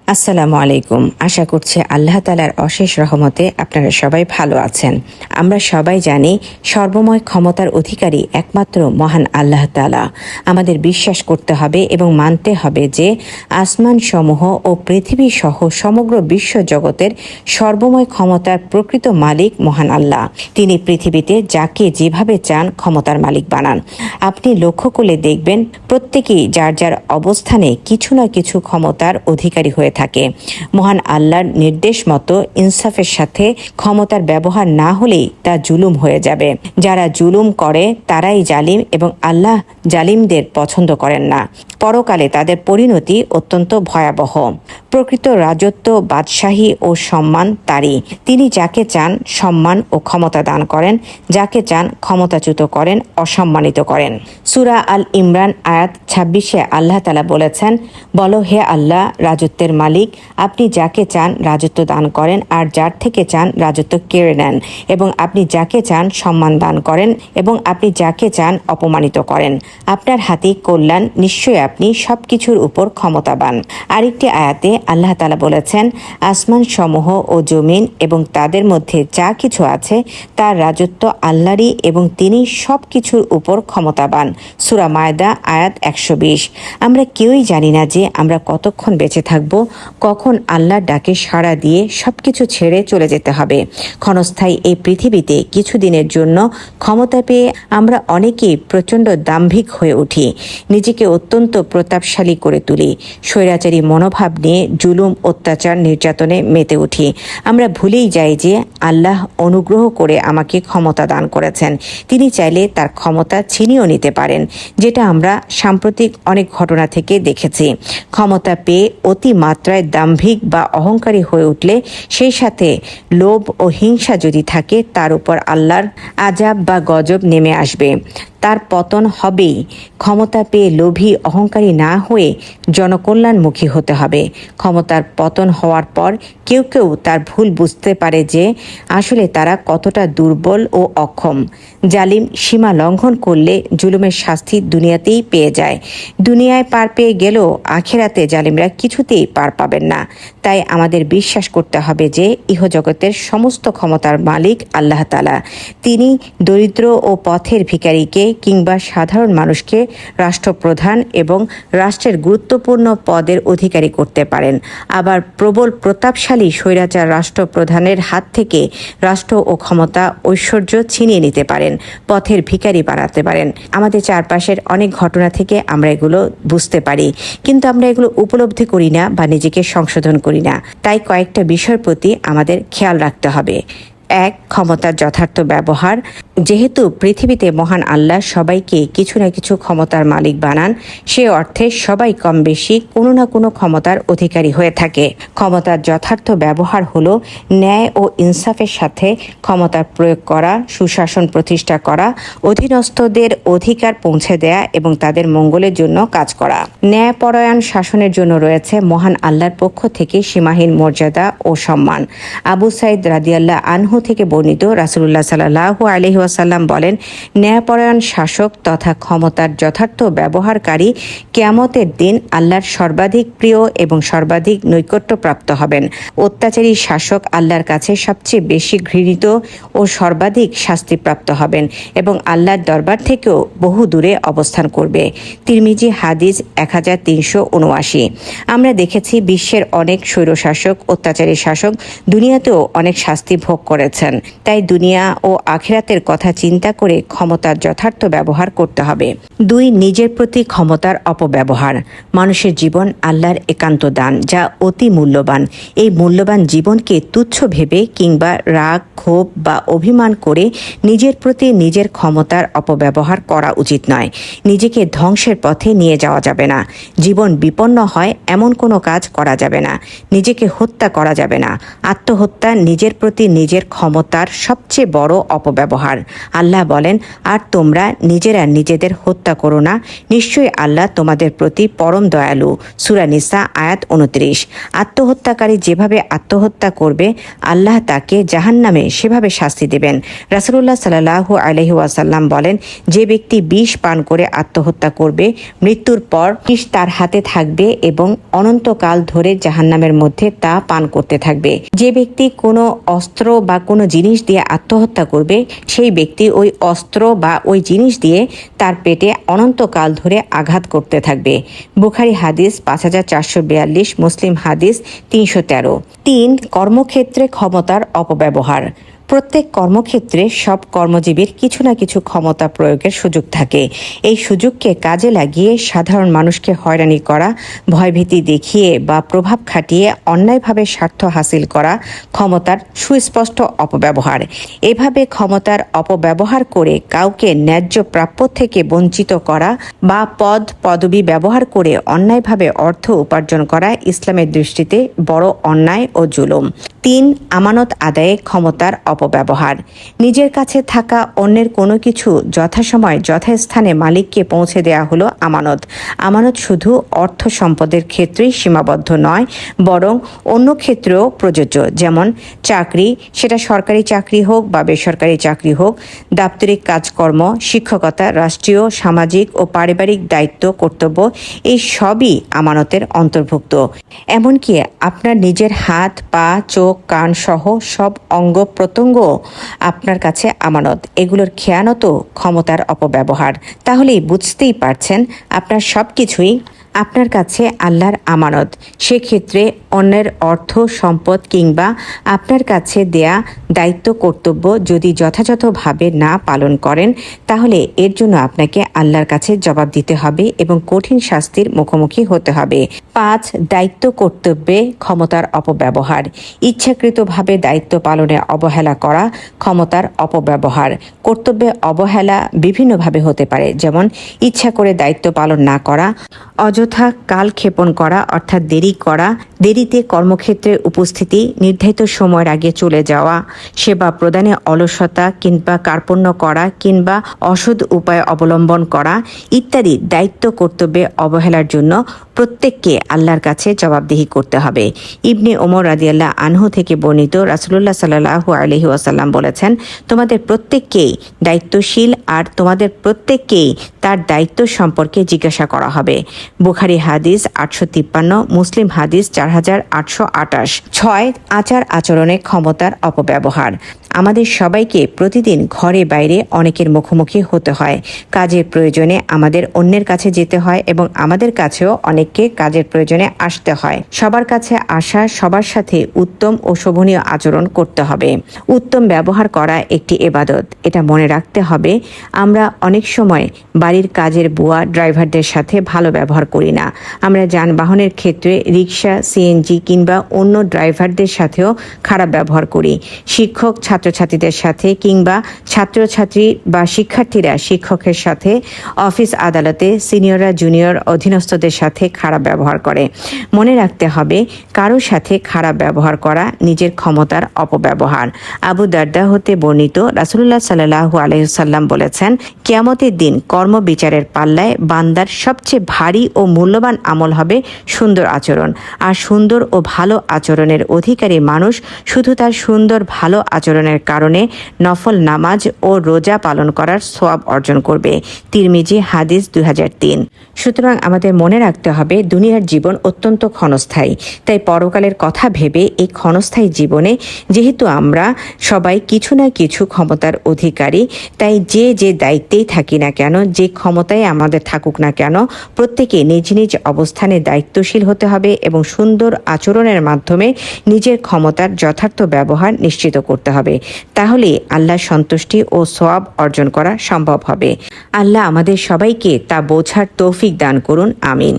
আসসালামু আলাইকুম। আশা করছি আল্লাহ তাআলার অশেষ রহমতে আপনারা সবাই ভালো আছেন। আমরা সবাই জানি সর্বময় ক্ষমতার অধিকারী একমাত্র মহান আল্লাহ তাআলা। আমাদের বিশ্বাস করতে হবে এবং মানতে হবে যে আসমান সমূহ ও পৃথিবী সহ সমগ্র বিশ্ব জগতের সর্বময় ক্ষমতার প্রকৃত মালিক মহান আল্লাহ। তিনি পৃথিবীতে যাকে যেভাবে চান ক্ষমতার মালিক বানান। আপনি লক্ষ্য করলে দেখবেন প্রত্যেকেই যার যার অবস্থানে কিছু না কিছু ক্ষমতার অধিকারী হয়ে থাকে। মহান আল্লাহর নির্দেশ মতো ইনসাফের সাথে ক্ষমতার ব্যবহার না হলেই তা জুলুম হয়ে যাবে। যারা জুলুম করে তারাই জালিম এবং আল্লাহ জালিমদের পছন্দ করেন না। পরকালে তাদের পরিণতি অত্যন্ত ভয়াবহ। প্রকৃত রাজত্ব, বাদশাহী ও সম্মান তারই। তিনি যাকে চান সম্মান ও ক্ষমতা দান করেন, যাকে চান ক্ষমতাচ্যুত করেন, অসম্মানিত করেন। সূরা আল ইমরান আয়াত ২৬-এ আল্লাহ তাআলা বলেছেন, বলো হে আল্লাহ রাজত্বের মালিক, আপনি যাকে চান রাজত্ব দান করেন আর যার থেকে চান রাজত্ব কেড়ে নেন, এবং আপনি যাকে চান সম্মান দান করেন এবং আপনি যাকে চান অপমানিত করেন। আপনার হাতেই কল্যাণ, নিশ্চয়ই আপনি সবকিছুর উপর ক্ষমতাবান। আরেকটি আয়াতে আল্লাহ তাআলা বলেছেন, আসমান সমূহ ও জমিন এবং তাদের মধ্যে যা কিছু আছে তার রাজত্ব আল্লাহরই এবং তিনি সবকিছুর উপর ক্ষমতাবান। সূরা মায়দা আয়াত ১২০। আমরা কেউই জানি না যে আমরা কতক্ষণ বেঁচে থাকব, কখন আল্লাহর ডাকে সাড়া দিয়ে সবকিছু ছেড়ে চলে যেতে হবে। ক্ষণস্থায়ী এই পৃথিবীতে কিছুদিনের জন্য ক্ষমতা পেয়ে আমরা অনেকেই প্রচণ্ড দাম্ভিক হয়ে উঠি, নিজেকে অত্যন্ত প্রতাপশালী করে তুলি, স্বৈরাচারী মনোভাব নিয়ে জুলুম, অত্যাচার, নির্যাতনে মেতে উঠি। আমরা ভুলেই যাই যে আল্লাহ অনুগ্রহ করে আমাকে ক্ষমতা দান করেছেন। তিনি চাইলে তার ক্ষমতা ছিনিয়েও নিতে পারেন, যেটা আমরা সাম্প্রতিক অনেক ঘটনা থেকে দেখেছি। ক্ষমতা পেয়ে অতি মাত্রায় দাম্ভিক বা অহংকারী হয়ে উঠলে, সেই সাথে লোভ ও হিংসা যদি থাকে, তার উপর আল্লাহর আযাব বা গজব নেমে আসবে। তার পতন হবেই। ক্ষমতা পেয়ে লোভী, অহংকারী না হয়ে জনকল্যাণমুখী হতে হবে। ক্ষমতার পতন হওয়ার পর কেউ কেউ তার ভুল বুঝতে পারে যে আসলে তারা কতটা দুর্বল ও অক্ষম। জালিম সীমা লঙ্ঘন করলে জুলুমের শাস্তি দুনিয়াতেই পেয়ে যায়। দুনিয়ায় পার পেয়ে গেলেও আখিরাতে জালিমরা কিছুতেই পার পাবেন না। তাই আমাদের বিশ্বাস করতে হবে যে ইহজগতের সমস্ত ক্ষমতার মালিক আল্লাহ তাআলা। তিনি দরিদ্র ও পথের ভিখারিকে কিংবা সাধারণ মানুষকে রাষ্ট্রপ্রধান এবং রাষ্ট্রের গুরুত্বপূর্ণ পদের অধিকারী করতে পারেন। আবার প্রবল প্রতাপশালী স্বৈরাচার রাষ্ট্রপ্রধানের হাত থেকে রাষ্ট্র ও ক্ষমতা, ঐশ্বর্য ছিনিয়ে নিতে পারেন, পথের ভিখারি বানাতে পারেন। আমাদের চারপাশের অনেক ঘটনা থেকে আমরা এগুলো বুঝতে পারি, কিন্তু আমরা এগুলো উপলব্ধি করি না বা নিজেকে সংশোধন করি না। তাই কয়েকটা বিষয়ের প্রতি আমাদের খেয়াল রাখতে হবে। ১. ক্ষমতার যথার্থ ব্যবহার। যেহেতু পৃথিবীতে মহান আল্লাহ সবাইকে কিছু না কিছু ক্ষমতার মালিক বানান, সে অর্থে সবাই কম বেশি কোনো না কোনো ক্ষমতার অধিকারী হয়ে থাকে। ক্ষমতার যথার্থ ব্যবহার হলো ন্যায় ও ইনসাফের সাথে ক্ষমতার প্রয়োগ করা, সুশাসন প্রতিষ্ঠা করা, অধীনস্থদের অধিকার পৌঁছে দেয়া এবং তাদের মঙ্গলের জন্য কাজ করা। ন্যায়পরায়ণ শাসনের জন্য রয়েছে মহান আল্লাহর পক্ষ থেকে সীমাহীন মর্যাদা ও সম্মান। আবু সাঈদ রাদিয়াল্লাহু আনহু থেকে বর্ণিত, রাসূলুল্লাহ সাল্লাল্লাহু আলাইহি ওয়াসাল্লাম বলেন, ন্যায়পরায়ণ শাসক তথা ক্ষমতার যথার্থ ব্যবহারকারী কিয়ামতের দিন আল্লাহর সর্বাধিক প্রিয় এবং সর্বাধিক নৈকট্যপ্রাপ্ত হবেন। অত্যাচারী শাসক আল্লাহর কাছে সবচেয়ে বেশি ঘৃণিত ও সর্বাধিক শাস্তিপ্রাপ্ত হবেন এবং আল্লাহর দরবার থেকেও বহু দূরে অবস্থান করবে। তিরমিজি হাদিস ১৩৭৯। আমরা দেখেছি বিশ্বের অনেক স্বৈরশাসক, অত্যাচারী শাসক দুনিয়াতেও অনেক শাস্তি ভোগ করেছেন। তাই দুনিয়া ও আখিরাতের কথা চিন্তা করে ক্ষমতার যথার্থ ব্যবহার করতে হবে। ২. নিজের প্রতি ক্ষমতার অপব্যবহার। মানুষের জীবন আল্লাহর একান্ত দান, যা অতি মূল্যবান। এই মূল্যবান জীবনকে তুচ্ছ ভেবে কিংবা রাগ, ক্ষোভ বা অভিমান করে নিজের প্রতি নিজের ক্ষমতার অপব্যবহার করা উচিত নয়। নিজেকে ধ্বংসের পথে নিয়ে যাওয়া যাবে না। জীবন বিপন্ন হয় এমন কোনো কাজ করা যাবে না। নিজেকে হত্যা করা যাবে না। আত্মহত্যা নিজের প্রতি নিজের ক্ষমতার সবচেয়ে বড় অপব্যবহার। আল্লাহ বলেন, আর তোমরা নিজেরা নিজেদের হত্যা করো না, নিশ্চয়ই আল্লাহ তোমাদের প্রতি পরম দয়ালু। সূরা নিসা আয়াত 29। আত্মহত্যাকারী যেভাবে আত্মহত্যা করবে আল্লাহ তাকে জাহান্নামে সেভাবে শাস্তি দেবেন। রাসূলুল্লাহ সাল্লাল্লাহু আলাইহি ওয়াসাল্লাম বলেন, যে ব্যক্তি বিষ পান করে আত্মহত্যা করবে মৃত্যুর পর বিষ তার হাতে থাকবে এবং অনন্তকাল ধরে জাহান্নামের মধ্যে তা পান করতে থাকবে। যে ব্যক্তি কোনো অস্ত্র বা কোনো জিনিস দিয়ে আত্মহত্যা করবে সেই ব্যক্তি ওই অস্ত্র বা ওই জিনিস দিয়ে তার পেটে অনন্তকাল ধরে আঘাত করতে থাকবে। বুখারী হাদিস 5442, মুসলিম হাদিস 313। 3. কর্মক্ষেত্রে ক্ষমতার অপব্যবহার। প্রত্যেক কর্মক্ষেত্রে সব কর্মজীবীর কিছু না কিছু ক্ষমতা প্রয়োগের সুযোগ থাকে। এই সুযোগকে কাজে লাগিয়ে সাধারণ মানুষকে হয়রানি করা, ভয়ভীতি দেখিয়ে বা প্রভাব খাটিয়ে অন্যায়ভাবে স্বার্থ হাসিল করা ক্ষমতার সুস্পষ্ট অপব্যবহার। এভাবে ক্ষমতার অপব্যবহার করে কাউকে ন্যায্য প্রাপ্য থেকে বঞ্চিত করা বা পদ পদবি ব্যবহার করে অন্যায়ভাবে অর্থ উপার্জন করা ইসলামের দৃষ্টিতে বড় অন্যায় ও জুলুম। 3. আমানত আদায়ে ক্ষমতার অপব্যবহার। নিজের কাছে থাকা অন্যের কোনো কিছু যথাসময় যথাস্থানে মালিককে পৌঁছে দেওয়া হলো আমানত। আমানত শুধু অর্থ সম্পদের ক্ষেত্রেই সীমাবদ্ধ নয়, বরং অন্য ক্ষেত্রেও প্রযোজ্য। যেমন চাকরি, সেটা সরকারি চাকরি হোক বা বেসরকারি চাকরি হোক, দাপ্তরিক কাজকর্ম, শিক্ষকতা, রাষ্ট্রীয়, সামাজিক ও পারিবারিক দায়িত্ব, কর্তব্য, এই সবই আমানতের অন্তর্ভুক্ত। এমনকি আপনার নিজের হাত, পা, চোখ, কান সহ সব অঙ্গ প্রত্যঙ্গ আপনার কাছে আমানত। এগুলোর খেয়ানতও ক্ষমতার অপব্যবহার। তাহলেই বুঝতেই পারছেন আপনার সবকিছুই আপনার কাছে আল্লাহর আমানত। সেক্ষেত্রে অন্যের অর্থ সম্পদ কিংবা আপনার কাছে দেয়া দায়িত্ব কর্তব্য যদি যথাযথভাবে না পালন করেন তাহলে এর জন্য আপনাকে আল্লাহর কাছে জবাব দিতে হবে এবং কঠিন শাস্তির মুখোমুখি হতে হবে। 5. দায়িত্ব কর্তব্যে ক্ষমতার অপব্যবহার। ইচ্ছাকৃতভাবে দায়িত্ব পালনে অবহেলা করা ক্ষমতার অপব্যবহার। কর্তব্যে অবহেলা বিভিন্নভাবে হতে পারে, যেমন ইচ্ছা করে দায়িত্ব পালন না করা, অযথা কালক্ষেপণ করা অর্থাৎ দেরি করা, দেরিতে কর্মক্ষেত্রে উপস্থিতি, নির্ধারিত সময়ের আগে চলে যাওয়া, সেবা প্রদানে অলসতা কিংবা কার্পণ্য করা কিংবা অসৎ উপায় অবলম্বন করা ইত্যাদি দায়িত্ব কর্তব্যে অবহেলার জন্য প্রত্যেককে আল্লাহর কাছে জবাবদিহি করতে হবে। ইবনে ওমর রাদিয়াল্লাহু আনহু থেকে বর্ণিত, রাসূলুল্লাহ সাল্লাল্লাহু আলাইহি ওয়াসাল্লাম বলেছেন, তোমাদের প্রত্যেককেই দায়িত্বশীল আর তোমাদের প্রত্যেককেই তার দায়িত্ব সম্পর্কে জিজ্ঞাসা করা হবে। বুখারী হাদিস 853, মুসলিম হাদিস 4828। 6. আচার আচরণে ক্ষমতার অপব্যবহার। আমাদের সবাইকে প্রতিদিন ঘরে বাইরে অনেকের মুখোমুখি হতে হয়। কাজের প্রয়োজনে আমাদের অন্যের কাছে যেতে হয় এবং আমাদের কাছেও অনেককে কাজের প্রয়োজনে আসতে হয়। সবার কাছে আসা, সবার সাথে উত্তম ও শোভনীয় আচরণ করতে হবে। উত্তম ব্যবহার করা একটি ইবাদত, এটা মনে রাখতে হবে। আমরা অনেক সময় বাড়ির কাজের বুয়া ড্রাইভারদের সাথে ভালো ব্যবহার করি না। আমরা যানবাহনের ক্ষেত্রে রিক্সা, সিএনজি কিংবা অন্য ড্রাইভারদের সাথেও খারাপ ব্যবহার করি। শিক্ষক ছাত্রছাত্রীদের সাথে কিংবা ছাত্রছাত্রী বা শিক্ষার্থীরা শিক্ষকের সাথে, অফিস আদালতে সিনিয়ররা জুনিয়র অধীনস্থদের সাথে খারাপ ব্যবহার করে। মনে রাখতে হবে, কারো সাথে খারাপ ব্যবহার করা নিজের ক্ষমতার অপব্যবহার। আবু দারদা হতে বর্ণিত, রাসূলুল্লাহ সাল্লাল্লাহু আলাইহি ওয়াসাল্লাম বলেছেন, কিয়ামতের দিন কর্ম বিচারের পাল্লায় বান্দার সবচেয়ে ভারী ও মূল্যবান আমল হবে সুন্দর আচরণ। আর সুন্দর ও ভালো আচরণের অধিকারী মানুষ শুধু তার সুন্দর ভালো আচরণের কারণে নফল নামাজ ও রোজা পালন করার সওয়াব অর্জন করবে। তিরমিজি হাদিস 2003। সুতরাং আমাদের মনে রাখতে হবে, দুনিয়ার জীবন অত্যন্ত ক্ষণস্থায়ী। তাই পরকালের কথা ভেবে এই ক্ষণস্থায়ী জীবনে যেহেতু আমরা সবাই কিছু না কিছু ক্ষমতার অধিকারী, তাই যে যে দায়িত্বেই থাকি না কেন, যে ক্ষমতায় আমাদের থাকুক না কেন, প্রত্যেকে নিজ নিজ অবস্থানে দায়িত্বশীল হতে হবে এবং সুন্দর আচরণের মাধ্যমে নিজের ক্ষমতার যথার্থ ব্যবহার নিশ্চিত করতে হবে। তাহলে আল্লাহর সন্তুষ্টি ও সওয়াব অর্জন করা সম্ভব হবে। আল্লাহ আমাদের সবাইকে তা বোঝার তৌফিক দান করুন। আমিন।